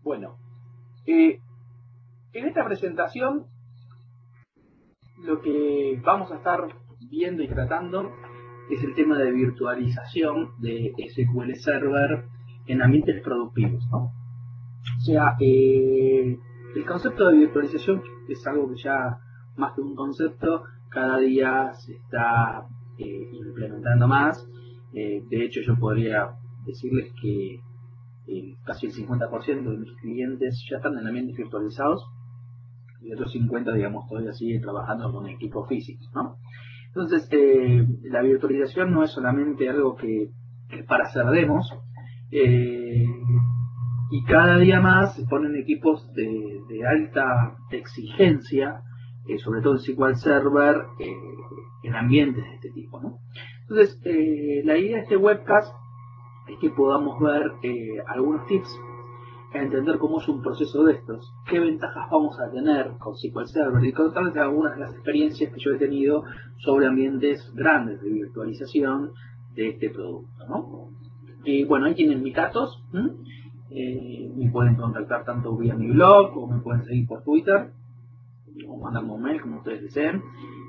Bueno, en esta presentación lo que vamos a estar viendo y tratando es el tema de virtualización de SQL Server en ambientes productivos, ¿no? O sea, el concepto de virtualización es algo que ya, más que un concepto, cada día se está implementando más. De hecho, yo podría decirles que casi el 50% de mis clientes ya están en ambientes virtualizados y otros 50, digamos, todavía siguen trabajando con equipos físicos, ¿no? Entonces, la virtualización no es solamente algo que es para hacer demos, y cada día más se ponen equipos de alta exigencia, sobre todo en SQL Server, en ambientes de este tipo, ¿no? Entonces, la idea de este webcast es que podamos ver algunos tips a entender cómo es un proceso de estos, qué ventajas vamos a tener con SQL Server y contarles algunas de las experiencias que yo he tenido sobre ambientes grandes de virtualización de este producto, ¿no? Y bueno, ahí tienen mis datos. Me pueden contactar tanto vía mi blog o me pueden seguir por Twitter o mandarme un mail como ustedes deseen,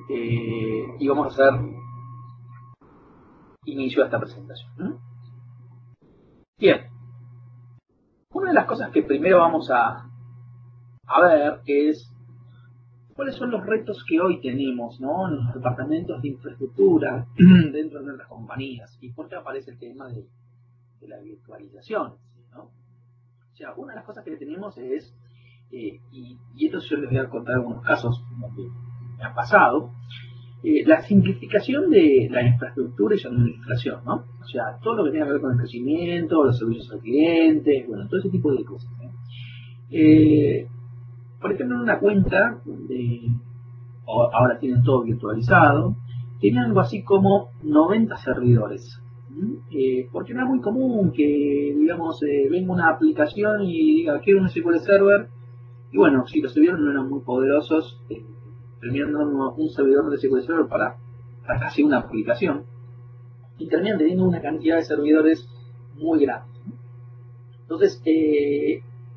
y vamos a hacer inicio a esta presentación. Bien, una de las cosas que primero vamos a ver es cuáles son los retos que hoy tenemos, ¿no?, en los departamentos de infraestructura dentro de las compañías, y por qué aparece el tema de la virtualización, ¿no? O sea, una de las cosas que tenemos es, y esto yo les voy a contar algunos casos que me han pasado, la simplificación de la infraestructura y su administración, ¿no? O sea, todo lo que tenga que ver con el crecimiento, los servicios al cliente, bueno, todo ese tipo de cosas, ¿no? Por ejemplo, en una cuenta donde ahora tienen todo virtualizado, tienen algo así como 90 servidores. Porque no es muy común que, digamos, venga una aplicación y diga, quiero un SQL Server, y bueno, si los servidores no eran muy poderosos, terminan dando un servidor de SQL Server para casi una aplicación, y terminan teniendo una cantidad de servidores muy grande. Entonces,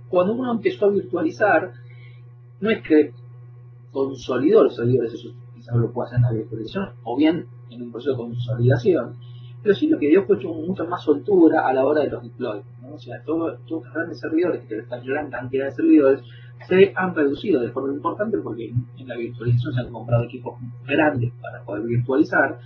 cuando uno empezó a virtualizar, no es que consolidó los servidores, eso quizás lo puede hacer en la virtualización, o bien en un proceso de consolidación, pero sí lo que dio fue mucho más soltura a la hora de los deploys, ¿no? O sea, todos los grandes servidores, que esta gran cantidad de servidores, se han reducido de forma importante porque en la virtualización se han comprado equipos grandes para poder virtualizar,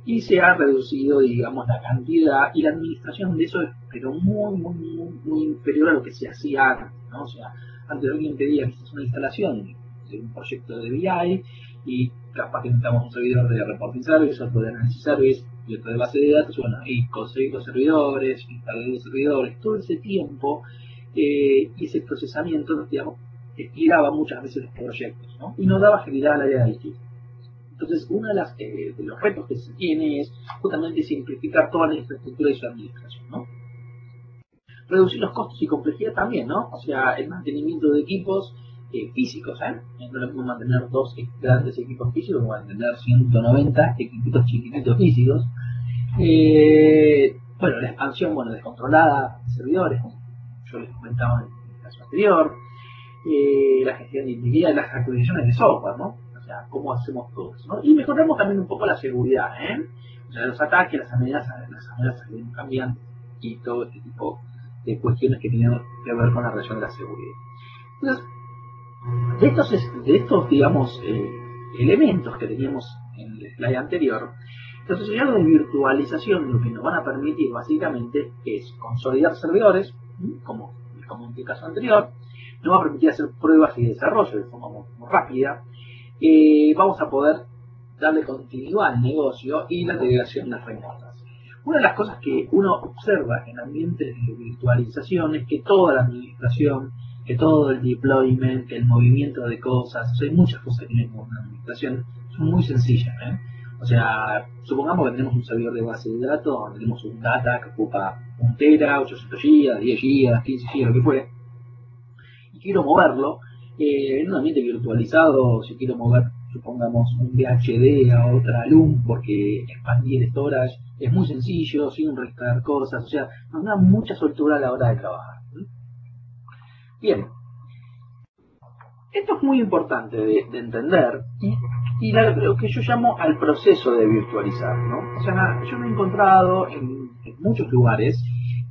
y se ha reducido, digamos, la cantidad y la administración de eso, pero muy inferior a lo que se hacía antes, ¿no? O sea, antes alguien pedía quizás una instalación de un proyecto de BI y capaz que necesitamos un servidor de reporting service, otro de análisis service y otro de base de datos, bueno, y conseguir los servidores, instalar los servidores, todo ese tiempo y ese procesamiento, digamos, estiraba muchas veces los proyectos, ¿no? Y no daba agilidad al área de IT. Entonces, uno de los retos que se tiene es justamente simplificar toda la infraestructura y su administración, ¿no? Reducir los costos y complejidad también, ¿no? O sea, el mantenimiento de equipos físicos, no lo podemos mantener dos grandes equipos físicos, vamos a mantener 190 equipitos chiquititos físicos. Bueno, la expansión, bueno, descontrolada de servidores, como yo les comentaba en el caso anterior. La gestión de integridad, las actualizaciones de software, ¿no? O sea, cómo hacemos todo eso, ¿no? Y mejoramos también un poco la seguridad, O sea, los ataques, las amenazas que vienen cambiando y todo este tipo de cuestiones que tienen que ver con la relación de la seguridad. Entonces, de estos digamos, elementos que teníamos en el slide anterior, los asociados de virtualización lo que nos van a permitir básicamente es consolidar servidores, como en el caso anterior, nos va a permitir hacer pruebas y desarrollo de forma muy rápida, vamos a poder darle continuidad al negocio y la integración de las remotas. Una de las cosas que uno observa en ambientes de virtualización es que toda la administración, que todo el deployment, que el movimiento de cosas, o sea, hay muchas cosas que tenemos en la administración, son muy sencillas, O sea, supongamos que tenemos un servidor de base de datos, donde tenemos un data que ocupa 1 tera, 800 GB, 10 GB, 15 GB, lo que fuere, y quiero moverlo en un ambiente virtualizado. Si quiero mover, supongamos, un VHD a otra LUM porque expandir storage es muy sencillo, sin recargar cosas, o sea, nos da mucha soltura a la hora de trabajar. Bien, esto es muy importante de entender y lo que yo llamo al proceso de virtualizar, ¿no? O sea, yo me he encontrado en muchos lugares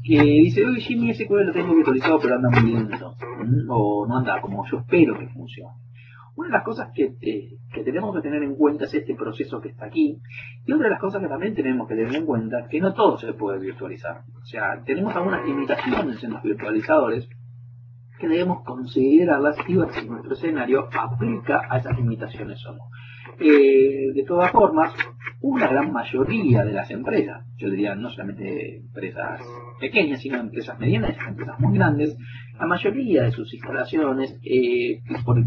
que dice, oye Jimmy, ese SQL lo tengo virtualizado pero anda muy lento, o no anda como yo espero que funcione. Una de las cosas que tenemos que tener en cuenta es este proceso que está aquí, y otra de las cosas que también tenemos que tener en cuenta es que no todo se puede virtualizar. O sea, tenemos algunas limitaciones en los virtualizadores que debemos considerarlas y ver si nuestro escenario aplica a esas limitaciones o no. De todas formas, una gran mayoría de las empresas, yo diría no solamente empresas pequeñas, sino empresas medianas, empresas muy grandes, la mayoría de sus instalaciones, por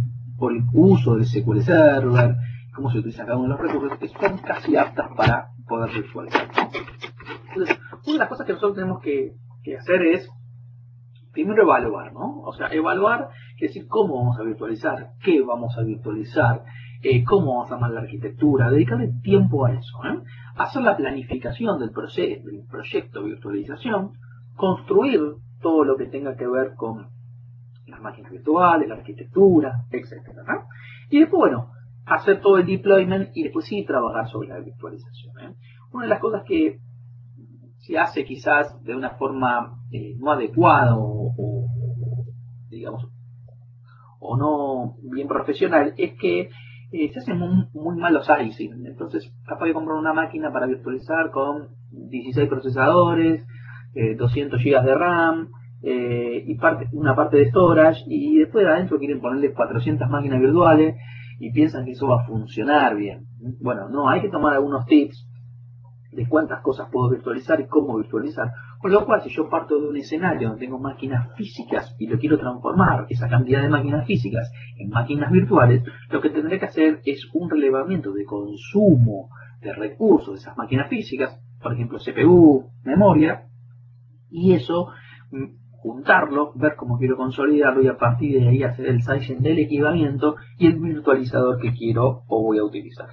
el uso del SQL Server, cómo se utiliza cada uno de los recursos, son casi aptas para poder virtualizar. Entonces, una de las cosas que nosotros tenemos que hacer es primero evaluar, ¿no? O sea, evaluar, es decir, cómo vamos a virtualizar, qué vamos a virtualizar, cómo vamos a armar la arquitectura, dedicarle tiempo a eso, ¿eh? Hacer la planificación del proyecto de virtualización, construir todo lo que tenga que ver con las máquinas virtuales, la arquitectura, etcétera, ¿no? Y después, bueno, hacer todo el deployment y después sí trabajar sobre la virtualización, ¿eh? Una de las cosas que se hace quizás de una forma no adecuada o digamos o no bien profesional es que se hacen muy malos icing. Entonces capaz de comprar una máquina para virtualizar con 16 procesadores, 200 GB de RAM y una parte de storage, y después de adentro quieren ponerle 400 máquinas virtuales y piensan que eso va a funcionar bien. Bueno, no, hay que tomar algunos tips de cuántas cosas puedo virtualizar y cómo virtualizar. Con lo cual, si yo parto de un escenario donde tengo máquinas físicas y lo quiero transformar, esa cantidad de máquinas físicas, en máquinas virtuales, lo que tendré que hacer es un relevamiento de consumo de recursos de esas máquinas físicas, por ejemplo CPU, memoria, y eso juntarlo, ver cómo quiero consolidarlo y a partir de ahí hacer el sizing del equipamiento y el virtualizador que quiero o voy a utilizar.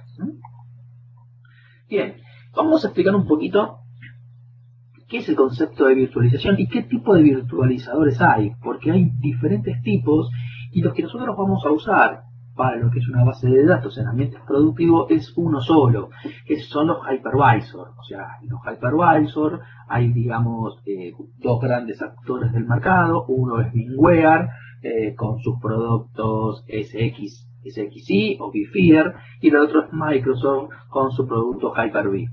Bien. Vamos a explicar un poquito qué es el concepto de virtualización y qué tipo de virtualizadores hay, porque hay diferentes tipos y los que nosotros vamos a usar para lo que es una base de datos en ambientes productivos es uno solo, que son los hypervisor. O sea, los hypervisor hay, digamos, dos grandes actores del mercado. Uno es VMware con sus productos SXI o vSphere, y el otro es Microsoft con su producto Hyper-V.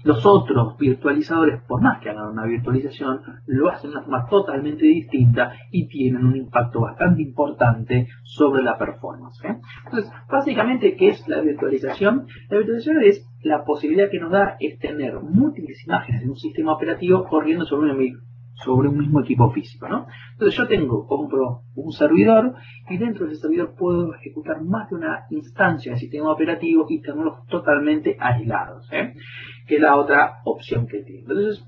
Los otros virtualizadores, por más que hagan una virtualización, lo hacen de una forma totalmente distinta y tienen un impacto bastante importante sobre la performance. Entonces, básicamente, ¿qué es la virtualización? La virtualización es la posibilidad que nos da es tener múltiples imágenes de un sistema operativo corriendo sobre un mismo equipo físico, ¿no? Entonces yo compro un servidor y dentro de ese servidor puedo ejecutar más de una instancia del sistema operativo y tenerlos totalmente aislados, que es la otra opción que tiene. Entonces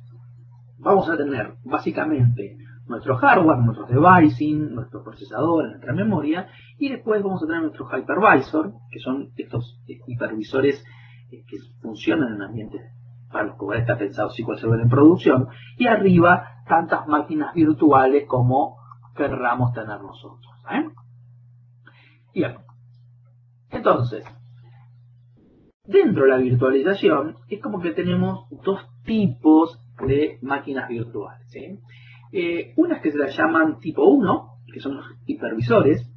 vamos a tener básicamente nuestro hardware, nuestros devices, nuestros procesadores, nuestra memoria, y después vamos a tener nuestros hypervisor, que son estos hipervisores que funcionan en ambientes para los cuales está pensado SQL Server en producción, y arriba tantas máquinas virtuales como querramos tener nosotros. Bien, entonces, dentro de la virtualización es como que tenemos dos tipos de máquinas virtuales. Unas que se las llaman tipo 1, que son los hipervisores.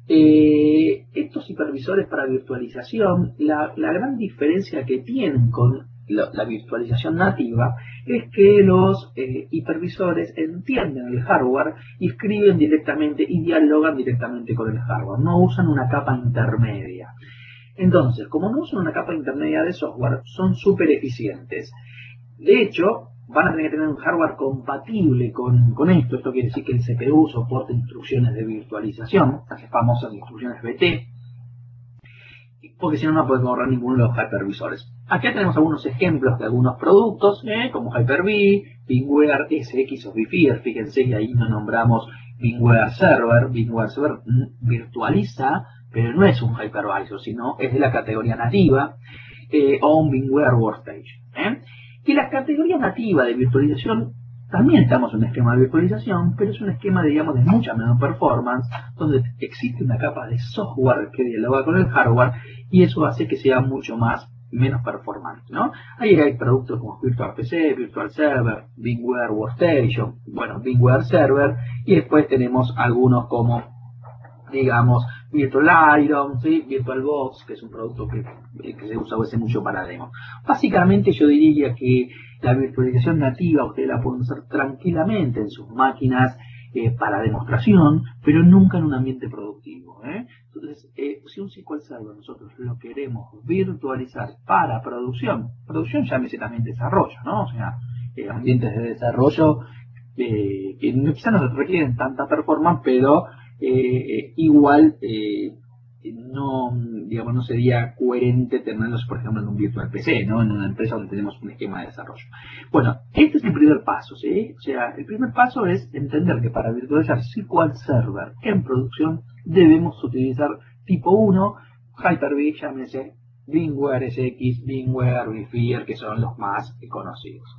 Estos hipervisores para virtualización, la gran diferencia que tienen con la virtualización nativa es que los hipervisores entienden el hardware y escriben directamente y dialogan directamente con el hardware, no usan una capa intermedia. Entonces, como no usan una capa intermedia de software, son súper eficientes. De hecho, van a tener que tener un hardware compatible con esto. Esto quiere decir que el CPU soporta instrucciones de virtualización, las famosas instrucciones BT, porque si no, no podemos ahorrar ninguno de los hypervisores. Aquí tenemos algunos ejemplos de algunos productos, como Hyper-V, VMware SX o vSphere. Fíjense que ahí no nombramos VMware Server. VMware Server virtualiza, pero no es un hypervisor, sino es de la categoría nativa, o un VMware Workstation. Y la categoría nativa de virtualización También estamos en un esquema de virtualización, pero es un esquema, digamos, de mucha menor performance, donde existe una capa de software que dialoga con el hardware y eso hace que sea mucho menos performante, ¿no? Ahí hay productos como Virtual PC, Virtual Server, VMware Workstation, bueno, VMware Server, y después tenemos algunos como, digamos, Virtual Iron, ¿sí? VirtualBox, que es un producto que se usa a veces mucho para demo. Básicamente yo diría que la virtualización nativa ustedes la pueden usar tranquilamente en sus máquinas para demostración, pero nunca en un ambiente productivo. Entonces, si un SQL Server nosotros lo queremos virtualizar para producción llámese también desarrollo, ¿no? O sea, ambientes de desarrollo que quizás no requieren tanta performance, pero igual no, digamos, no sería coherente tenerlos, por ejemplo, en un virtual PC, ¿no? En una empresa donde tenemos un esquema de desarrollo. Bueno, este es el primer paso, ¿sí? O sea, el primer paso es entender que para virtualizar SQL Server en producción debemos utilizar tipo 1, Hyper-V, llámese VMware SX, VMware, vSphere, que son los más conocidos.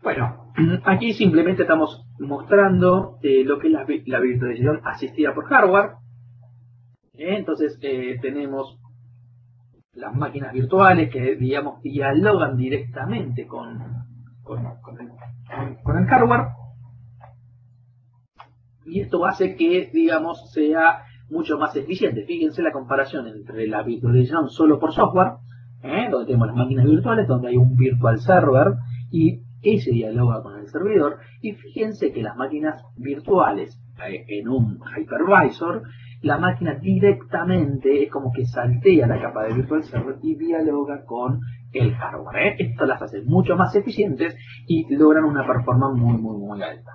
Bueno, aquí simplemente estamos mostrando lo que es la virtualización asistida por hardware. Entonces tenemos las máquinas virtuales que, digamos, dialogan directamente con el hardware. Y esto hace que, digamos, sea mucho más eficiente. Fíjense la comparación entre la virtualización solo por software, donde tenemos las máquinas virtuales, donde hay un virtual server y ese dialoga con el servidor, y fíjense que las máquinas virtuales en un hypervisor, la máquina directamente es como que saltea la capa de virtual server y dialoga con el hardware. Esto las hace mucho más eficientes y logran una performance muy alta.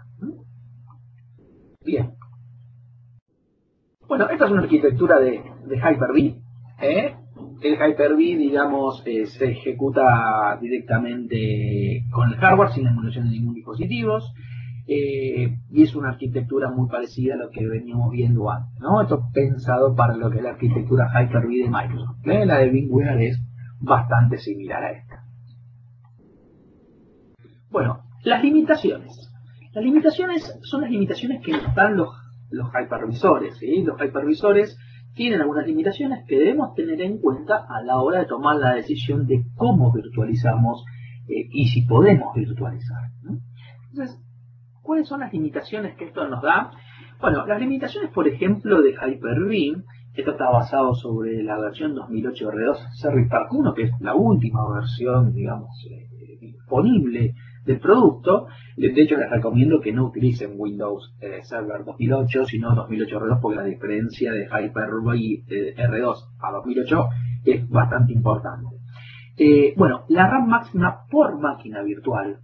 Bien. Bueno, esta es una arquitectura de Hyper-V. El Hyper-V, digamos, se ejecuta directamente con el hardware sin la emulación de ningún dispositivo. Y es una arquitectura muy parecida a lo que veníamos viendo antes, ¿no? Esto es pensado para lo que es la arquitectura Hyper-V de Microsoft. La de VMware es bastante similar a esta. Bueno, las limitaciones. Las limitaciones son las limitaciones que nos dan los hypervisores, ¿sí? Los hypervisores tienen algunas limitaciones que debemos tener en cuenta a la hora de tomar la decisión de cómo virtualizamos y si podemos virtualizar, ¿no? Entonces, ¿cuáles son las limitaciones que esto nos da? Bueno, las limitaciones, por ejemplo, de Hyper-V, esto está basado sobre la versión 2008 R2 Service Pack 1, que es la última versión, digamos, disponible del producto. De hecho, les recomiendo que no utilicen Windows Server 2008, sino 2008 R2, porque la diferencia de Hyper-V R2 a 2008 es bastante importante. Bueno, la RAM máxima por máquina virtual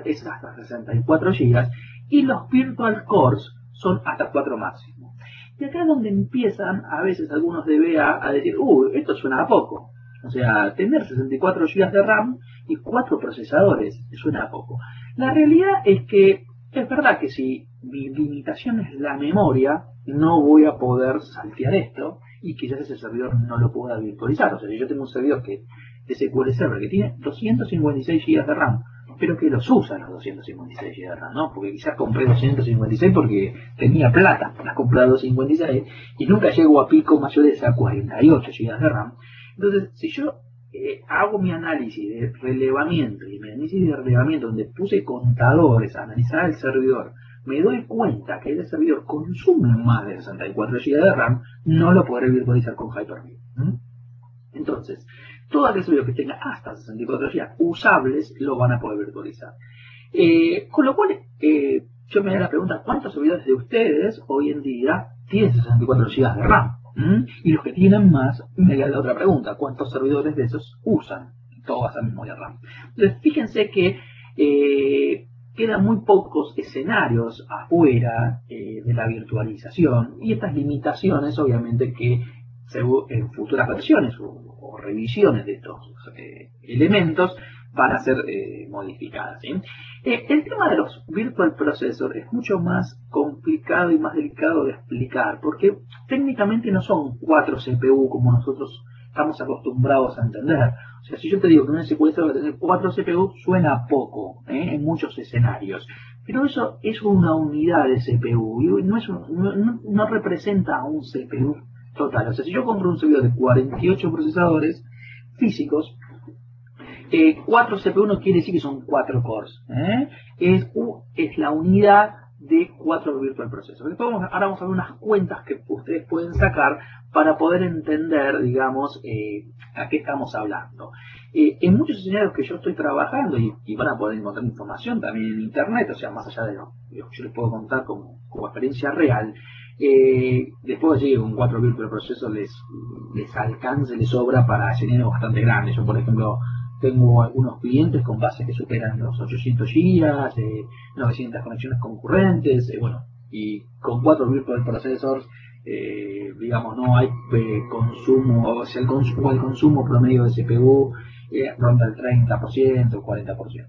es hasta 64 GB y los Virtual Cores son hasta 4 máximo. Y acá es donde empiezan a veces algunos DBA a decir, esto suena a poco. O sea, tener 64 GB de RAM y 4 procesadores suena a poco. La realidad es que es verdad que si mi limitación es la memoria, no voy a poder saltear esto y quizás ese servidor no lo pueda virtualizar. O sea, si yo tengo un servidor de SQL Server que tiene 256 GB de RAM, pero que los usa los 256 GB de RAM, ¿no? Porque quizás compré 256 porque tenía plata para comprar 256 y nunca llego a pico mayores a 48 GB de RAM. Entonces, si yo hago mi análisis de relevamiento y mi análisis de relevamiento donde puse contadores a analizar el servidor, me doy cuenta que el servidor consume más de 64 GB de RAM, no lo podré virtualizar con Hyper-V. Entonces, todo aquel servidor que tenga hasta 64 GB usables lo van a poder virtualizar. Con lo cual, yo me da la pregunta, ¿cuántos servidores de ustedes hoy en día tienen 64 GB de RAM? Y los que tienen más, me da la otra pregunta, ¿cuántos servidores de esos usan toda esa memoria RAM? Entonces, fíjense que quedan muy pocos escenarios afuera de la virtualización y estas limitaciones, obviamente, que en futuras versiones o revisiones de estos elementos van a ser modificadas, ¿sí? El tema de los Virtual Processors es mucho más complicado y más delicado de explicar, porque técnicamente no son 4 CPU como nosotros estamos acostumbrados a entender. O sea, si yo te digo que un SQL Server tiene 4 CPU, suena poco en muchos escenarios. Pero eso es una unidad de CPU y no representa un CPU total. O sea, si yo compro un servidor de 48 procesadores físicos, 4 CPU no quiere decir que son 4 cores. Es la unidad de 4 virtual processors. Ahora vamos a ver unas cuentas que ustedes pueden sacar para poder entender, digamos, a qué estamos hablando. En muchos escenarios que yo estoy trabajando, y van a poder encontrar información también en internet, o sea, más allá de lo que yo les puedo contar como experiencia real, después de que con 4 virtual processors les alcance, les sobra para escenarios bastante grandes. Yo, por ejemplo, tengo algunos clientes con bases que superan los 800 gigas, 900 conexiones concurrentes, bueno, y con 4 virtual processors, digamos, no hay consumo, o sea, el consumo promedio de CPU ronda el 30%, 40%.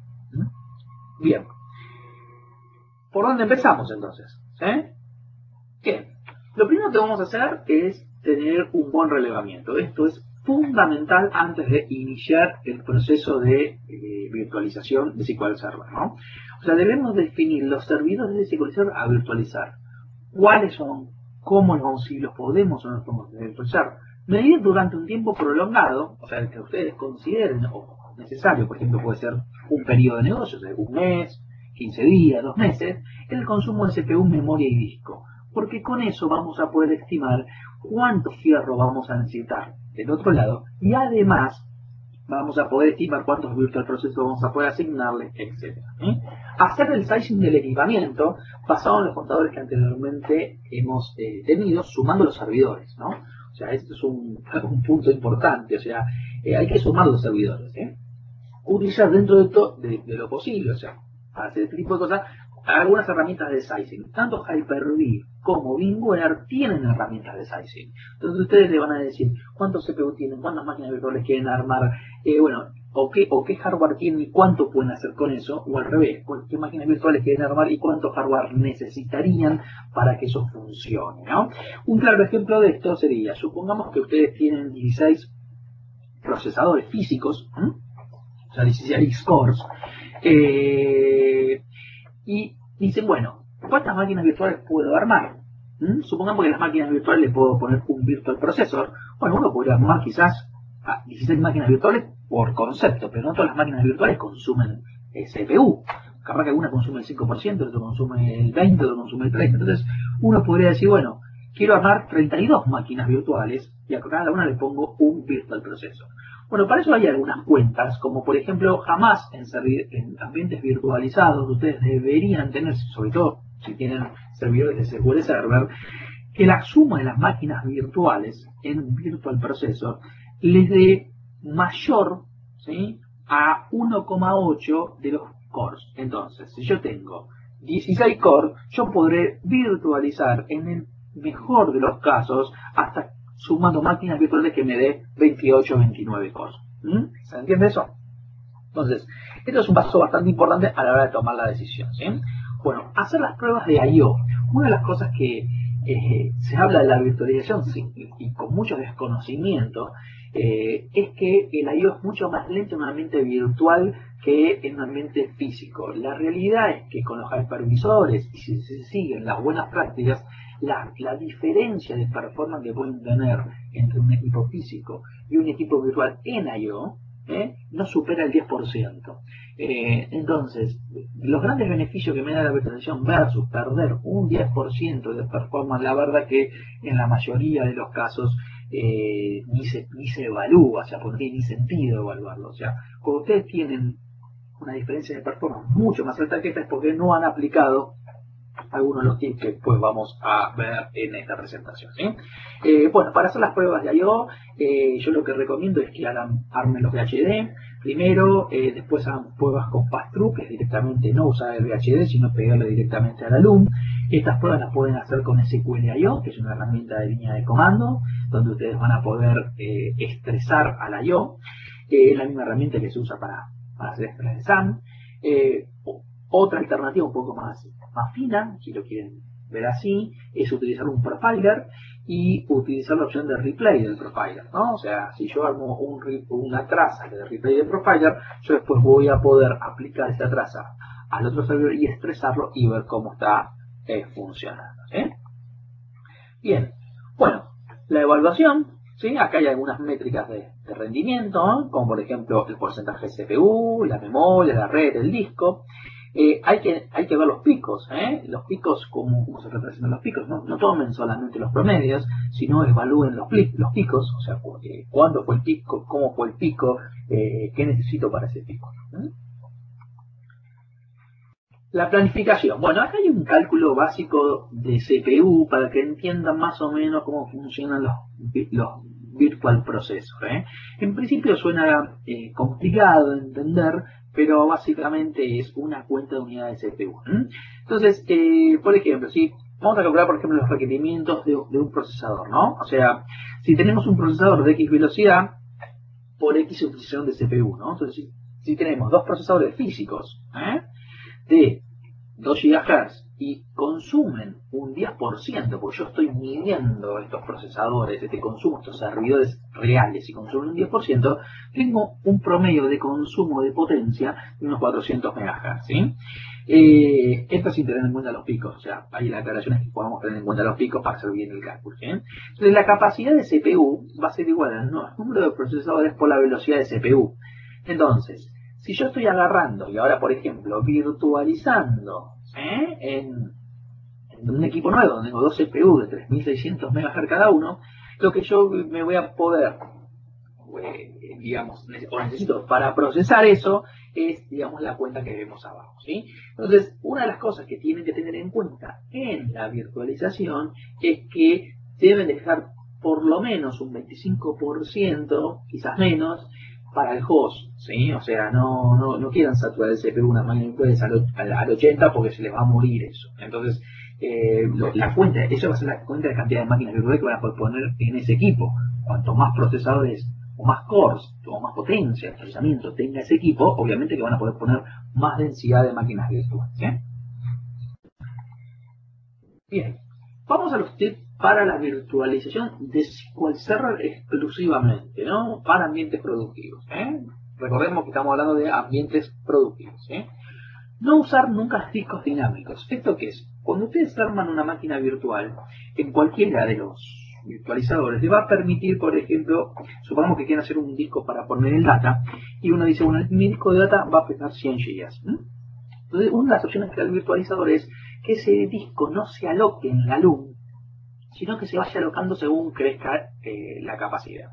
Bien. ¿Por dónde empezamos entonces? Bien. Lo primero que vamos a hacer es tener un buen relevamiento. Esto es fundamental antes de iniciar el proceso de virtualización de SQL Server, ¿no? O sea, debemos definir los servidores de SQL Server a virtualizar. ¿Cuáles son? ¿Cómo si los podemos o no los podemos virtualizar? Medir durante un tiempo prolongado, o sea, el que ustedes consideren necesario, por ejemplo, puede ser un periodo de negocios, de un mes, 15 días, 2 meses, el consumo de CPU, memoria y disco. Porque con eso vamos a poder estimar cuánto fierro vamos a necesitar del otro lado y además vamos a poder estimar cuántos virtual processors vamos a poder asignarle, etc. Hacer el sizing del equipamiento basado en los contadores que anteriormente hemos tenido, sumando los servidores, ¿no? O sea, esto es un punto importante, o sea, hay que sumar los servidores, utilizar dentro de lo posible, o sea, para hacer este tipo de cosas, algunas herramientas de sizing. Tanto Hyper-V como VMware tienen herramientas de sizing. Entonces ustedes le van a decir cuántos CPU tienen, cuántas máquinas virtuales quieren armar, bueno, o qué hardware tienen y cuánto pueden hacer con eso, o al revés, qué máquinas virtuales quieren armar y cuánto hardware necesitarían para que eso funcione, ¿no? Un claro ejemplo de esto sería, supongamos que ustedes tienen 16 procesadores físicos, o sea, 16 cores, y dicen, bueno, ¿cuántas máquinas virtuales puedo armar? Supongamos que las máquinas virtuales le puedo poner un virtual processor. Bueno, uno podría armar quizás 16 máquinas virtuales por concepto, pero no todas las máquinas virtuales consumen CPU. Capaz que alguna consume el 5%, otro consume el 20%, otro consume el 30%. Entonces, uno podría decir, bueno, quiero armar 32 máquinas virtuales y a cada una le pongo un virtual processor. Bueno, para eso hay algunas cuentas, como por ejemplo, jamás en ambientes virtualizados ustedes deberían tener, sobre todo si tienen servidores de SQL Server, que la suma de las máquinas virtuales en un virtual processor les dé mayor, ¿sí?, a 1,8 de los cores. Entonces, si yo tengo 16 cores, yo podré virtualizar en el mejor de los casos hasta sumando máquinas virtuales que me dé 28 o 29 cores. ¿Se entiende eso? Entonces, esto es un paso bastante importante a la hora de tomar la decisión, ¿sí? Bueno, hacer las pruebas de I/O. Una de las cosas que se habla de la virtualización y con mucho desconocimiento es que el I/O es mucho más lento en un ambiente virtual que en un ambiente físico. La realidad es que con los hipervisores, y si se siguen las buenas prácticas, la diferencia de performance que pueden tener entre un equipo físico y un equipo virtual en I/O no supera el 10%. Entonces, los grandes beneficios que me da la virtualización versus perder un 10% de performance, la verdad que en la mayoría de los casos ni se evalúa, o sea, porque no tiene ni sentido evaluarlo. O sea, cuando ustedes tienen una diferencia de performance mucho más alta que esta es porque no han aplicado algunos de los tips que después vamos a ver en esta presentación, ¿sí? Bueno, para hacer las pruebas de I/O, yo lo que recomiendo es que armen los VHD primero, después hagan pruebas con pass-through, que es directamente no usar el VHD, sino pegarle directamente a la LUM. Estas pruebas las pueden hacer con SQL.io, que es una herramienta de línea de comando, donde ustedes van a poder estresar al I/O. Es la misma herramienta que se usa para hacer estrés de SAM. Otra alternativa un poco más fina, si lo quieren ver así, es utilizar un profiler, y utilizar la opción de replay del profiler, ¿no? O sea, si yo armo una traza de replay del profiler, yo después voy a poder aplicar esa traza al otro servidor y estresarlo y ver cómo está funcionando. Bien, bueno, la evaluación, ¿sí? Acá hay algunas métricas de rendimiento, ¿no? Como por ejemplo el porcentaje de CPU, la memoria, la red, el disco. Hay que ver los picos, los picos, cómo se representan los picos, no tomen solamente los promedios, sino evalúen los picos, o sea, cuándo fue el pico, cómo fue el pico, qué necesito para ese pico. La planificación. Bueno, acá hay un cálculo básico de CPU para que entiendan más o menos cómo funcionan los virtual processors. En principio suena complicado de entender, pero básicamente es una cuenta de unidades de CPU. Entonces, por ejemplo, si vamos a calcular, por ejemplo, los requerimientos de un procesador, ¿no? O sea, si tenemos un procesador de X velocidad por X utilización de CPU, ¿no? Entonces, si tenemos dos procesadores físicos, de 2 GHz y consumen un 10%, porque yo estoy midiendo estos procesadores, este consumo, estos servidores reales y consumen un 10%, tengo un promedio de consumo de potencia de unos 400 MHz, ¿sí? Esto sin tener en cuenta los picos, o sea, hay la aclaración es que podamos tener en cuenta los picos para hacer bien el cálculo, ¿sí? Entonces la capacidad de CPU va a ser igual al número de procesadores por la velocidad de CPU. Entonces, si yo estoy agarrando y ahora, por ejemplo, virtualizando en un equipo nuevo donde tengo dos CPU de 3600 MHz cada uno, lo que yo me voy a poder, digamos, o necesito para procesar eso es, digamos, la cuenta que vemos abajo, ¿sí? Entonces, una de las cosas que tienen que tener en cuenta en la virtualización es que deben dejar por lo menos un 25%, quizás menos, para el host, ¿sí? O sea, no quieran saturar el CPU una máquina al 80 porque se les va a morir eso. Entonces, la cuenta, eso va a ser la cuenta de cantidad de máquinas virtuales que van a poder poner en ese equipo. Cuanto más procesadores o más cores o más potencia de procesamiento tenga ese equipo, obviamente que van a poder poner más densidad de máquinas virtuales, ¿sí? Bien, vamos a los tips para la virtualización de SQL Server exclusivamente, ¿no? Para ambientes productivos, Recordemos que estamos hablando de ambientes productivos, No usar nunca discos dinámicos. ¿Esto qué es? Cuando ustedes arman una máquina virtual, en cualquiera de los virtualizadores, les va a permitir, por ejemplo, supongamos que quieren hacer un disco para poner el data, y uno dice, bueno, mi disco de data va a pesar 100 GB. Entonces, una de las opciones que da el virtualizador es que ese disco no se aloque en la LUM, sino que se vaya alocando según crezca la capacidad.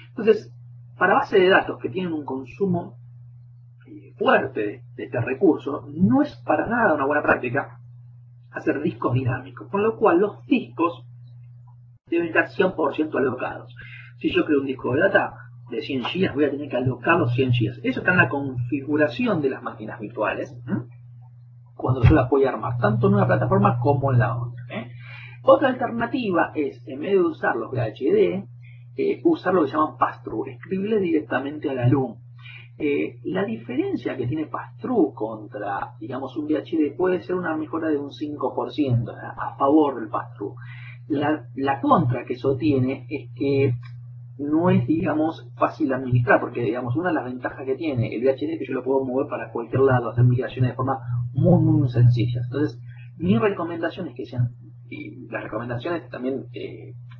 Entonces, para bases de datos que tienen un consumo fuerte de este recurso, no es para nada una buena práctica hacer discos dinámicos, con lo cual los discos deben estar 100% alocados. Si yo creo un disco de data de 100 GB, voy a tener que alocar los 100 GB. Eso está en la configuración de las máquinas virtuales, cuando yo las voy a armar, tanto en una plataforma como en la otra. Otra alternativa es, en vez de usar los VHD, usar lo que se llaman pass-through, escribirle directamente a la LUM. La diferencia que tiene pass-through contra, digamos, un VHD puede ser una mejora de un 5% a favor del pass-through. La contra que eso tiene es que no es, digamos, fácil de administrar, porque, digamos, una de las ventajas que tiene el VHD es que yo lo puedo mover para cualquier lado, hacer migraciones de forma muy sencillas. Entonces, mi recomendación es que sean, y las recomendaciones también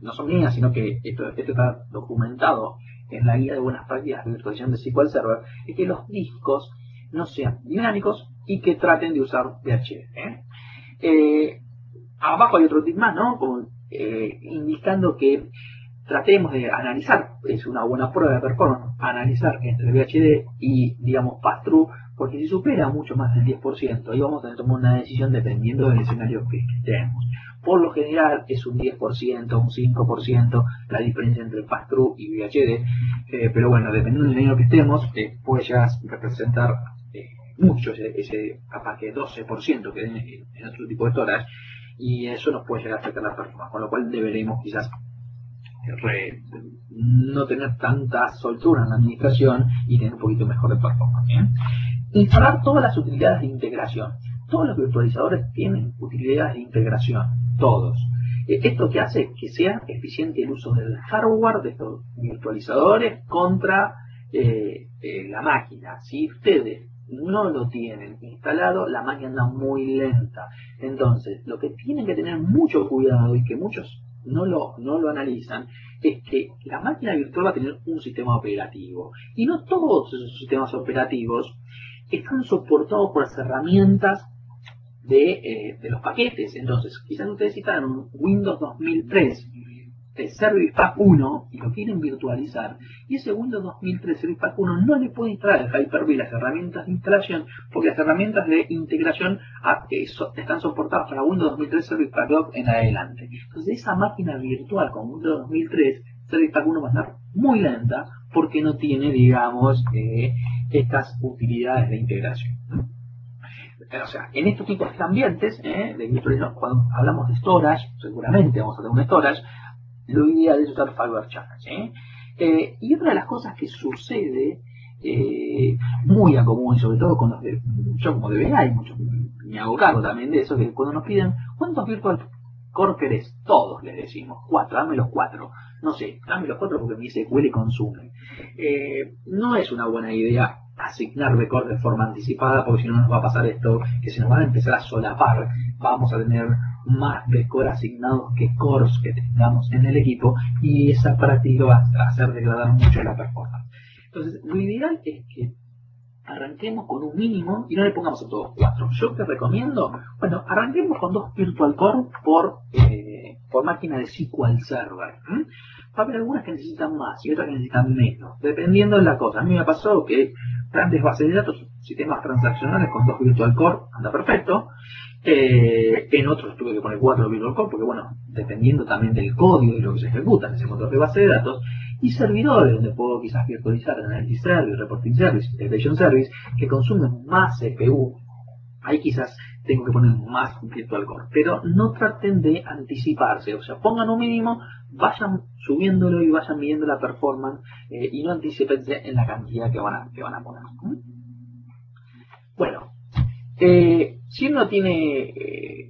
no son mías, sino que esto está documentado en la guía de buenas prácticas de virtualización de SQL Server, es que los discos no sean dinámicos y que traten de usar VHD. Abajo hay otro tip más, ¿no? Como, indicando que tratemos de analizar, es una buena prueba de performance, analizar entre VHD y, digamos, pass-through, porque si supera mucho más del 10%, ahí vamos a tener que tomar una decisión dependiendo del escenario que tenemos. Por lo general es un 10%, un 5% la diferencia entre pass-through y VHD, pero bueno, dependiendo del escenario que estemos, puede llegar a representar mucho ese capaz que 12% que den en otro tipo de storage, y eso nos puede llegar a afectar la performance, con lo cual deberemos quizás no tener tanta soltura en la administración y tener un poquito mejor de performance. Instalar todas las utilidades de integración. Todos los virtualizadores tienen utilidades de integración, todos. ¿Esto qué hace? Que sea eficiente el uso del hardware de estos virtualizadores contra la máquina. Si ustedes no lo tienen instalado, la máquina anda muy lenta. Entonces, lo que tienen que tener mucho cuidado y que muchos no lo analizan, es que la máquina virtual va a tener un sistema operativo. Y no todos esos sistemas operativos están soportados por las herramientas de los paquetes. Entonces, quizás ustedes instalan un Windows 2003 Service Pack 1 y lo quieren virtualizar, y ese Windows 2003 Service Pack 1 no le puede instalar el Hyper-V, las herramientas de instalación, porque las herramientas de integración están soportadas para Windows 2003 Service Pack 2 en adelante. Entonces esa máquina virtual con Windows 2003 Service Pack 1 va a estar muy lenta porque no tiene, digamos, estas utilidades de integración. O sea, en estos tipos de ambientes de virtualización, cuando hablamos de storage, seguramente vamos a tener un storage, lo ideal es usar Firewall Challenge. Y otra de las cosas que sucede muy a común, sobre todo con los de, yo como DBA, y mucho, me hago cargo también de eso, que cuando nos piden ¿cuántos virtual core querés? Todos les decimos, 4, dame los 4. No sé, dame los 4 porque mi SQL consume. No es una buena idea asignar vCore de forma anticipada, porque si no nos va a pasar esto, que se nos van a empezar a solapar, vamos a tener más vCore asignados que cores que tengamos en el equipo, y esa práctica va a hacer degradar mucho la performance. Entonces, lo ideal es que arranquemos con un mínimo y no le pongamos a todos 4. Yo te recomiendo, bueno, arranquemos con 2 Virtual Core por máquina de SQL Server. Va a haber algunas que necesitan más y otras que necesitan menos, dependiendo de la cosa. A mí me pasó que grandes bases de datos, sistemas transaccionales con 2 Virtual Core, anda perfecto. En otros tuve que poner 4 Virtual Core porque, bueno, dependiendo también del código y lo que se ejecuta en ese motor de base de datos, y servidores donde puedo quizás virtualizar Analytics Service, Reporting Service, Integration Service, que consumen más CPU. Ahí quizás tengo que poner más Virtual Core, pero no traten de anticiparse, o sea, pongan un mínimo, vayan subiéndolo y vayan midiendo la performance, y no anticipense en la cantidad que van a poner. Bueno, si uno tiene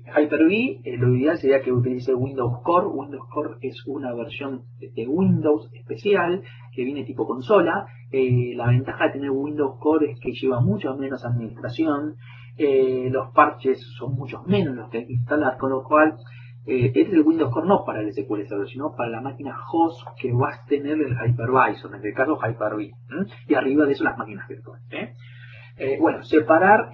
Hyper-V, lo ideal sería que utilice Windows Core. Windows Core es una versión de Windows especial que viene tipo consola. La ventaja de tener Windows Core es que lleva mucho menos administración. Los parches son muchos menos los que hay que instalar, con lo cual este es el Windows Core no para el SQL Server, sino para la máquina host que va a tener el hypervisor, en este caso Hyper-V, y arriba de eso las máquinas virtuales. Bueno, separar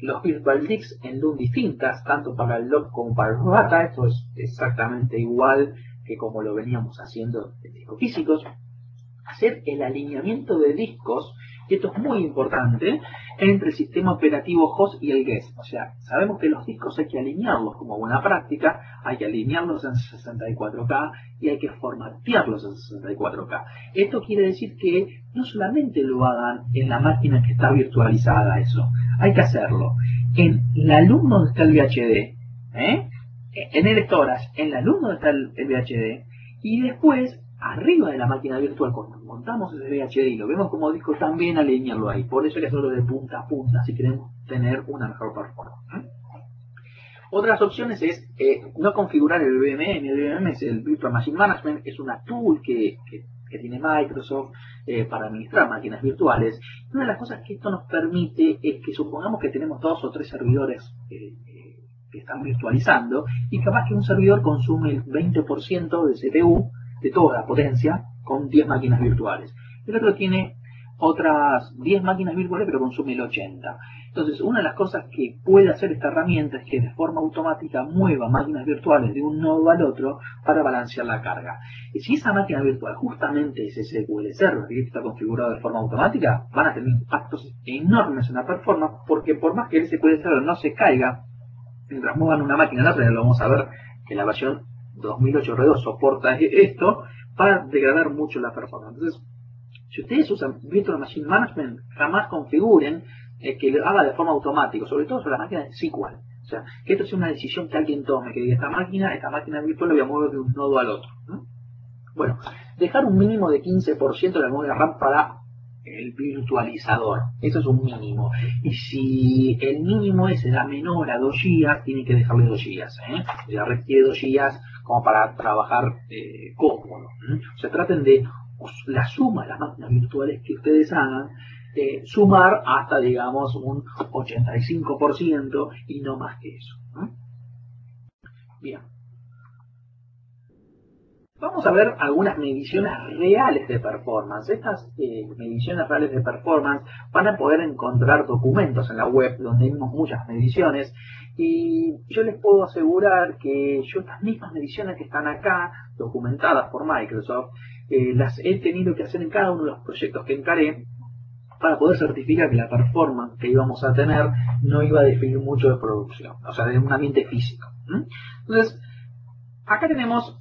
los virtual disks en LUN distintas, tanto para el log como para los data. Esto es exactamente igual que como lo veníamos haciendo en discos físicos. Hacer el alineamiento de discos, y esto es muy importante, entre el sistema operativo host y el guest. O sea, sabemos que los discos hay que alinearlos como buena práctica, hay que alinearlos en 64K y hay que formatearlos en 64K. Esto quiere decir que no solamente lo hagan en la máquina que está virtualizada, eso, hay que hacerlo en la alumno donde está el VHD, en el storage, en la alumno donde está el VHD, y después arriba de la máquina virtual, cuando montamos ese VHD y lo vemos como disco, también alinearlo ahí. Por eso hay que hacerlo de punta a punta si queremos tener una mejor performance. Otras opciones es no configurar el VMM. El VMM es el Virtual Machine Management, es una tool que tiene Microsoft para administrar máquinas virtuales. Una de las cosas que esto nos permite es que supongamos que tenemos 2 o 3 servidores que están virtualizando, y capaz que un servidor consume el 20% de CPU de toda la potencia con 10 máquinas virtuales. El otro tiene otras 10 máquinas virtuales pero consume el 80%. Entonces, una de las cosas que puede hacer esta herramienta es que de forma automática mueva máquinas virtuales de un nodo al otro para balancear la carga. Y si esa máquina virtual justamente es SQL Server y está configurado de forma automática, van a tener impactos enormes en la performance, porque por más que el SQL Server no se caiga, mientras muevan una máquina a la otra, lo vamos a ver que la versión 2008 R2 soporta esto, para degradar mucho la performance. Entonces, si ustedes usan Virtual Machine Management, jamás configuren que lo haga de forma automática, sobre todo sobre la máquina de SQL. O sea, que esto sea una decisión que alguien tome, que diga esta máquina virtual la voy a mover de un nodo al otro. Bueno, dejar un mínimo de 15% de la memoria RAM para el virtualizador. Eso es un mínimo. Y si el mínimo es la menor a 2 GB, tiene que dejarle 2 GB. Ya requiere 2 GB como para trabajar cómodo. O sea, traten de la suma de las máquinas virtuales que ustedes hagan, sumar hasta, digamos, un 85% y no más que eso. Bien. Vamos a ver algunas mediciones reales de performance. Estas mediciones reales de performance van a poder encontrar documentos en la web donde vimos muchas mediciones y yo les puedo asegurar que yo estas mismas mediciones que están acá, documentadas por Microsoft, las he tenido que hacer en cada uno de los proyectos que encaré para poder certificar que la performance que íbamos a tener no iba a definir mucho de producción, o sea, de un ambiente físico. Entonces, acá tenemos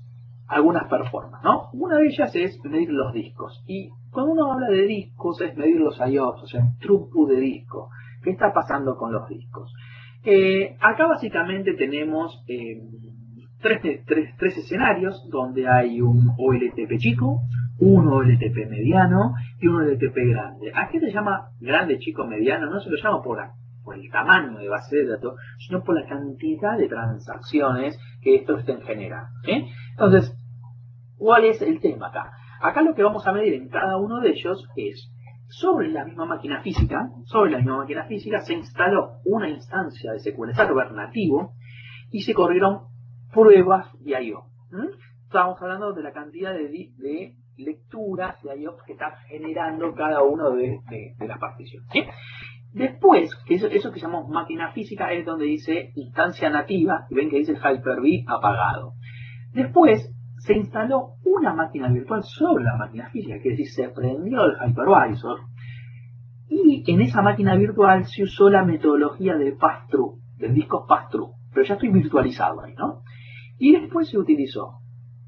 algunas performances, ¿no? Una de ellas es medir los discos. Y cuando uno habla de discos es medir los IOPS, o sea, el throughput de disco. ¿Qué está pasando con los discos? Acá básicamente tenemos tres escenarios donde hay un OLTP chico, un OLTP mediano y un OLTP grande. ¿A qué se llama grande, chico, mediano? No se lo llama por el tamaño de base de datos, sino por la cantidad de transacciones que esto estén generando. Entonces, ¿cuál es el tema acá? Acá lo que vamos a medir en cada uno de ellos es, sobre la misma máquina física, se instaló una instancia de SQL Server nativo y se corrieron pruebas de I/O. Estamos hablando de la cantidad de lecturas de I/O que está generando cada uno de las particiones. Después, eso que llamamos máquina física es donde dice instancia nativa, y ven que dice Hyper-V apagado. Después se instaló una máquina virtual sobre la máquina física, que es decir, se prendió el hypervisor, y en esa máquina virtual se usó la metodología de pass-through, del disco pass-through, pero ya estoy virtualizado ahí, ¿no? Y después se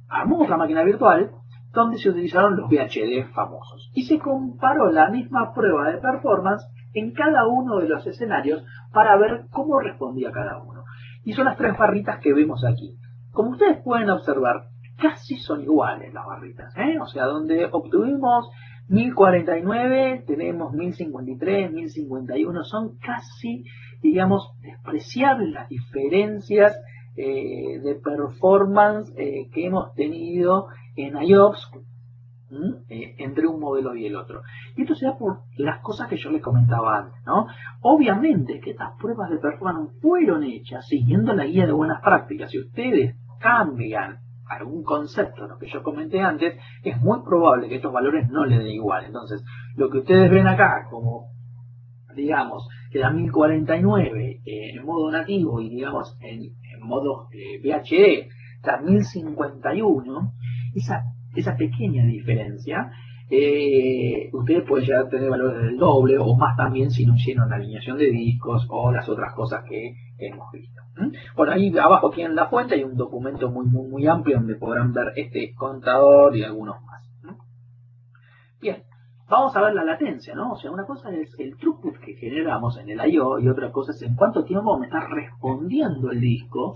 armó otra máquina virtual, donde se utilizaron los VHD famosos, y se comparó la misma prueba de performance en cada uno de los escenarios para ver cómo respondía cada uno. Y son las tres barritas que vemos aquí. Como ustedes pueden observar, casi son iguales las barritas, O sea, donde obtuvimos 1049, tenemos 1053, 1051, son casi, digamos, despreciables las diferencias de performance que hemos tenido en IOPS entre un modelo y el otro. Y esto se da por las cosas que yo les comentaba antes, ¿no? Obviamente que estas pruebas de performance fueron hechas siguiendo la guía de buenas prácticas. Si ustedes cambian algún concepto, lo que yo comenté antes, es muy probable que estos valores no les den igual. Entonces, lo que ustedes ven acá como, digamos, que da 1049 en modo nativo y, digamos, en modo VHD da 1051, esa pequeña diferencia, ustedes pueden llegar a tener valores del doble o más también si no hicieron la alineación de discos o las otras cosas que hemos visto. Bueno, ahí abajo aquí en la fuente hay un documento muy amplio donde podrán ver este contador y algunos más. Bien, vamos a ver la latencia, ¿no? O sea, una cosa es el throughput que generamos en el I/O y otra cosa es en cuánto tiempo me está respondiendo el disco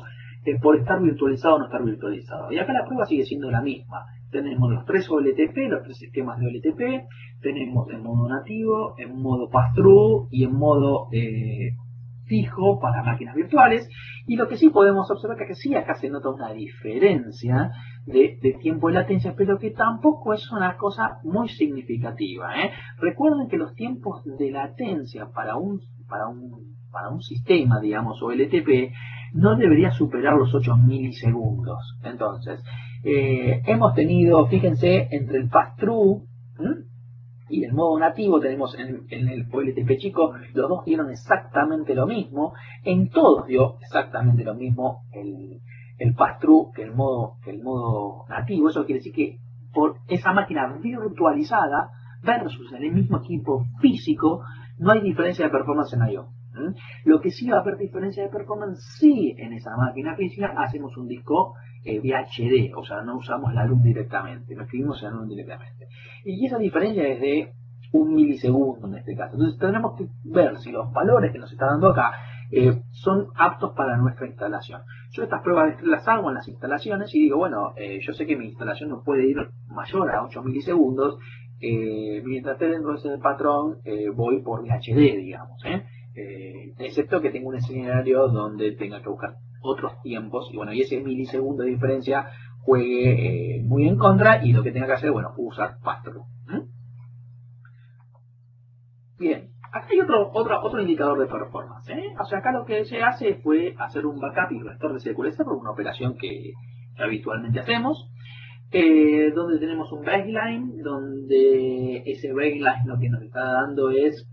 por estar virtualizado o no estar virtualizado. Y acá la prueba sigue siendo la misma. Tenemos los tres OLTP, los tres sistemas de OLTP, tenemos en modo nativo, en modo pass-through y en modo fijo para máquinas virtuales. Y lo que sí podemos observar es que sí, acá se nota una diferencia de tiempo de latencia, pero que tampoco es una cosa muy significativa. Recuerden que los tiempos de latencia para un sistema, digamos, OLTP, no debería superar los 8 milisegundos. Entonces, hemos tenido, fíjense, entre el pass-through y el modo nativo, tenemos en el OLTP chico, los dos dieron exactamente lo mismo, en todos dio exactamente lo mismo el pass-through que el modo nativo. Eso quiere decir que por esa máquina virtualizada versus en el mismo equipo físico, no hay diferencia de performance en I/O. Lo que sí va a haber diferencia de performance si en esa máquina física hacemos un disco VHD, o sea, no usamos la luz directamente, no escribimos en la luz directamente. Y esa diferencia es de 1 milisegundo en este caso. Entonces tenemos que ver si los valores que nos está dando acá son aptos para nuestra instalación. Yo estas pruebas las hago en las instalaciones y digo, bueno, yo sé que mi instalación no puede ir mayor a 8 milisegundos, mientras esté dentro de ese patrón voy por VHD, digamos, excepto que tengo un escenario donde tenga que buscar otros tiempos, y bueno, y ese milisegundo de diferencia juegue muy en contra, y lo que tenga que hacer, bueno, usar pass-through. Bien, acá hay otro indicador de performance. O sea, acá lo que se hace fue hacer un backup y restore de SQL Server, una operación que habitualmente hacemos, donde tenemos un baseline, donde ese baseline lo que nos está dando es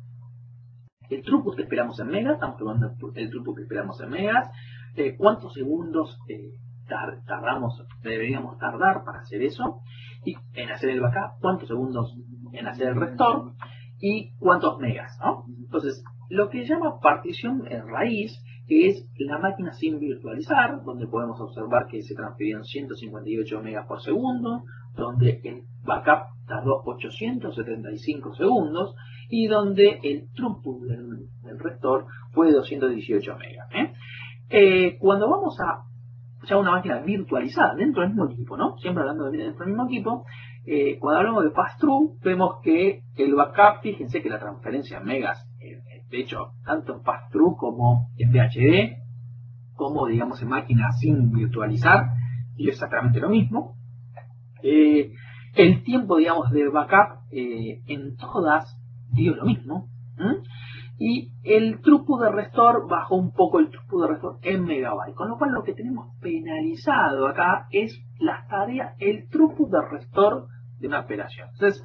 el throughput que esperamos en megas, estamos tomando el throughput que esperamos en megas, cuántos segundos deberíamos tardar para hacer eso, y en hacer el backup, cuántos segundos en hacer el restore, y cuántos megas, ¿no? Entonces, lo que se llama partición en raíz es la máquina sin virtualizar, donde podemos observar que se transfirieron 158 megas por segundo, donde el backup tardó 875 segundos, y donde el throughput del restore fue de 218 megas. Cuando vamos a ya una máquina virtualizada dentro del mismo equipo, ¿no? Siempre hablando de dentro del mismo equipo, cuando hablamos de pass-through, vemos que el backup, fíjense que la transferencia en megas, de hecho, tanto en pass-through como en VHD, como digamos en máquina sin virtualizar, y exactamente lo mismo. El tiempo, digamos, de backup en todas dio lo mismo. Y el throughput de restore bajó un poco el throughput de restore en megabyte, con lo cual lo que tenemos penalizado acá es las tareas, el throughput de restore de una operación. Entonces,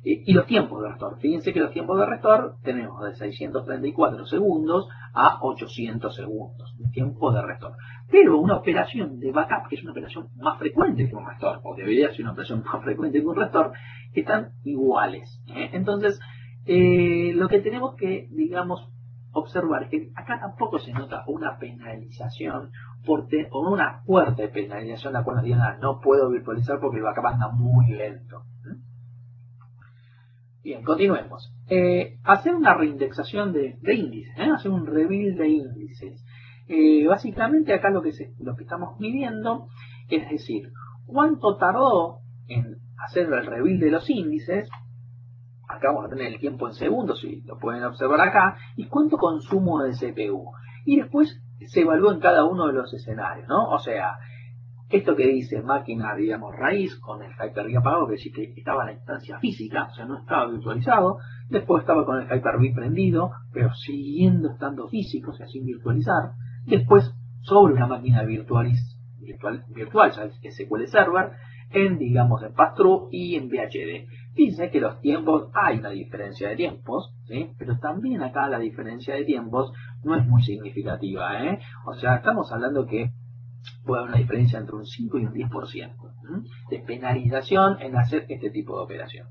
y los tiempos de restore, fíjense que los tiempos de restore tenemos de 634 segundos a 800 segundos de tiempo de restore. Pero una operación de backup, que es una operación más frecuente que un restore, o debería ser una operación más frecuente que un restore, están iguales. Entonces, lo que tenemos que, digamos, observar es que acá tampoco se nota una penalización o una fuerte penalización, la cual nos digan, no puedo virtualizar porque el backup anda muy lento. Bien, continuemos. Hacer una reindexación de índices, hacer un rebuild de índices. Básicamente acá lo que estamos midiendo es decir, cuánto tardó en hacer el rebuild de los índices. Acá vamos a tener el tiempo en segundos, si lo pueden observar acá, y cuánto consumo de CPU. Y después se evalúa en cada uno de los escenarios, ¿no? O sea, esto que dice máquina, digamos, raíz, con el Hyper-V apagado, que decir que estaba en la instancia física, o sea, no estaba virtualizado. Después estaba con el Hyper-V prendido, pero siguiendo estando físico, o sea, sin virtualizar. Después, sobre una máquina virtual, ¿sabes? SQL Server, digamos, en pass-through y en VHD. Fíjense que los tiempos, hay una diferencia de tiempos, ¿sí? Pero también acá la diferencia de tiempos no es muy significativa, O sea, estamos hablando que puede haber una diferencia entre un 5 y un 10% de penalización en hacer este tipo de operación.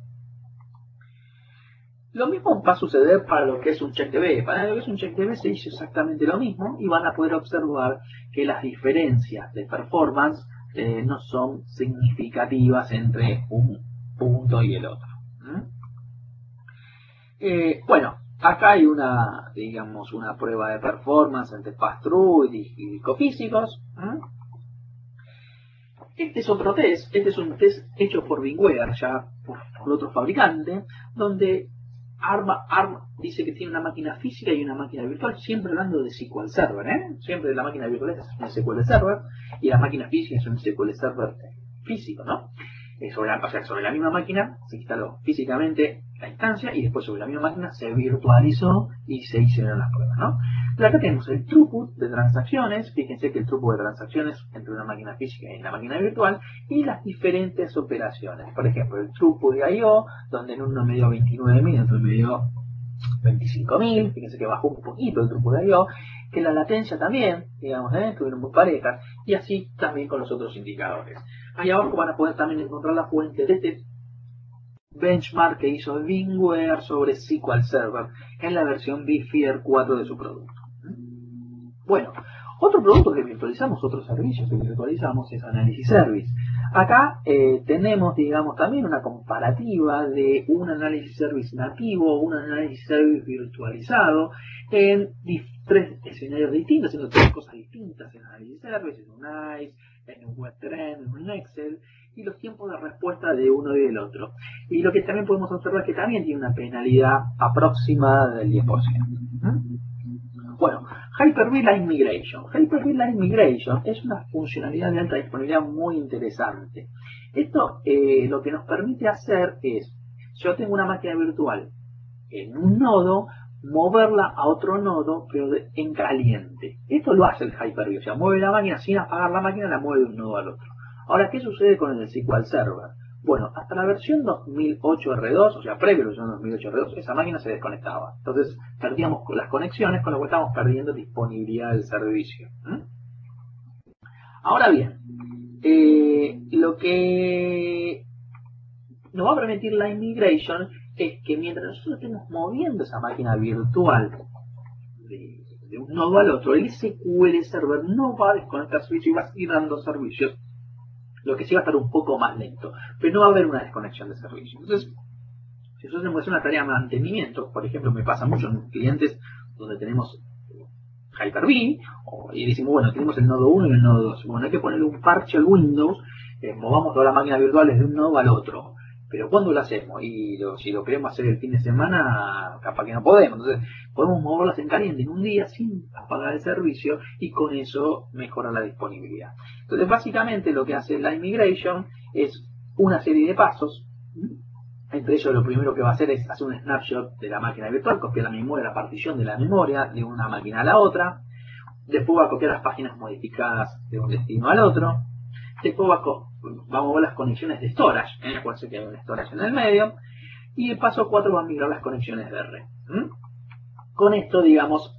Lo mismo va a suceder para lo que es un check DB. Para lo que es un check DB se hizo exactamente lo mismo y van a poder observar que las diferencias de performance no son significativas entre un punto y el otro. Bueno, acá hay una, digamos, una prueba de performance entre pass-through y discofísicos. Este es otro test, este es un test hecho por VMware, ya por otro fabricante, donde ARM dice que tiene una máquina física y una máquina virtual, siempre hablando de SQL Server, siempre la máquina virtual es un SQL Server y la máquina física es un SQL Server físico, ¿no? Sobre la misma máquina se instaló físicamente la instancia y después sobre la misma máquina se virtualizó y se hicieron las pruebas, ¿no? Pero acá tenemos el throughput de transacciones, fíjense que el throughput de transacciones entre una máquina física y una máquina virtual, y las diferentes operaciones. Por ejemplo, el throughput de I/O, donde en uno me dio 29.000, en otro me dio 25.000, fíjense que bajó un poquito el throughput de I/O, que la latencia también, digamos, estuvieron muy parejas, y así también con los otros indicadores. Ahí abajo van a poder también encontrar la fuente de este benchmark que hizo VMware sobre SQL Server en la versión vSphere 4 de su producto. Bueno, otro producto que virtualizamos, otro servicio que virtualizamos es Analysis Service. Acá tenemos, digamos, también una comparativa de un Analysis Service nativo, un Analysis Service virtualizado en tres escenarios distintos, haciendo tres cosas distintas en Analysis Service, en un ICE, en un WebTrend, en un Excel, y los tiempos de respuesta de uno y del otro. Y lo que también podemos observar es que también tiene una penalidad aproximada del 10%. Bueno, Hyper-V Line Migration. Hyper-V Line Migration es una funcionalidad de alta disponibilidad muy interesante. Esto lo que nos permite hacer es, yo tengo una máquina virtual en un nodo, moverla a otro nodo, pero en caliente. Esto lo hace el Hyper-V, o sea, mueve la máquina sin apagar la máquina, la mueve de un nodo al otro. Ahora, ¿qué sucede con el SQL Server? Bueno, hasta la versión 2008 R2, o sea, previo a la versión 2008 R2, esa máquina se desconectaba. Entonces, perdíamos las conexiones, con lo cual estamos perdiendo disponibilidad del servicio. Ahora bien, lo que nos va a permitir la migration es que mientras nosotros estemos moviendo esa máquina virtual de un nodo al otro, el SQL Server no va a desconectar servicio y va a seguir dando servicios, lo que sí va a estar un poco más lento, pero no va a haber una desconexión de servicio. Entonces, si nosotros tenemos que hacer una tarea de mantenimiento, por ejemplo, me pasa mucho en clientes donde tenemos Hyper-V, y decimos, bueno, tenemos el nodo 1 y el nodo 2. Bueno, hay que ponerle un parche al Windows, movamos toda la máquina virtual de un nodo al otro. Pero ¿cuándo lo hacemos? Y si lo queremos hacer el fin de semana, capaz que no podemos. Entonces, podemos moverlas en caliente en un día sin apagar el servicio y con eso mejorar la disponibilidad. Entonces, básicamente lo que hace la migration es una serie de pasos. Entre ellos, lo primero que va a hacer es hacer un snapshot de la máquina virtual, copiar la memoria, la partición de la memoria de una máquina a la otra. Después va a copiar las páginas modificadas de un destino al otro. Después va a mover las conexiones de storage, acuérdense que hay un storage en el medio. Y el paso 4 va a migrar las conexiones de red. Con esto, digamos,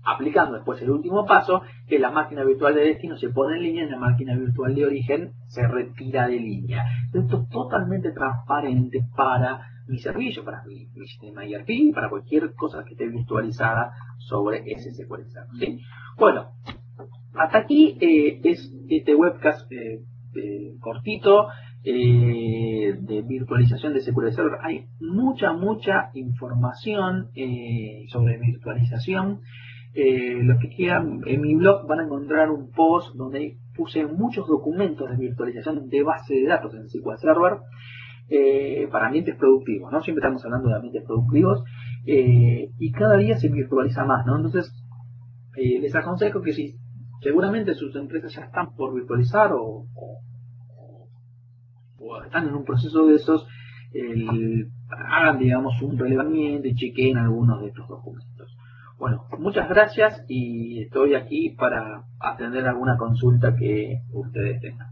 aplicando después el último paso, que la máquina virtual de destino se pone en línea y la máquina virtual de origen se retira de línea. Esto es totalmente transparente para mi servicio, para mi sistema ERP, para cualquier cosa que esté virtualizada sobre ese SQL Server. ¿Sí? Bueno, hasta aquí es este webcast cortito de virtualización de SQL Server. Hay mucha información sobre virtualización. Los que quieran, en mi blog van a encontrar un post donde puse muchos documentos de virtualización de base de datos en SQL Server para ambientes productivos, ¿no? Siempre estamos hablando de ambientes productivos y cada día se virtualiza más, ¿no? Entonces, les aconsejo que si seguramente sus empresas ya están por virtualizar o están en un proceso de esos, hagan, digamos, un relevamiento y chequeen algunos de estos documentos. Bueno, muchas gracias y estoy aquí para atender alguna consulta que ustedes tengan.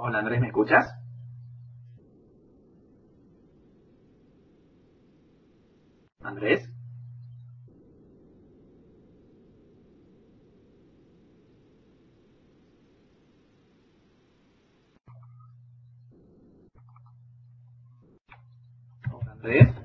Hola Andrés, ¿me escuchas? Andrés. Hola Andrés.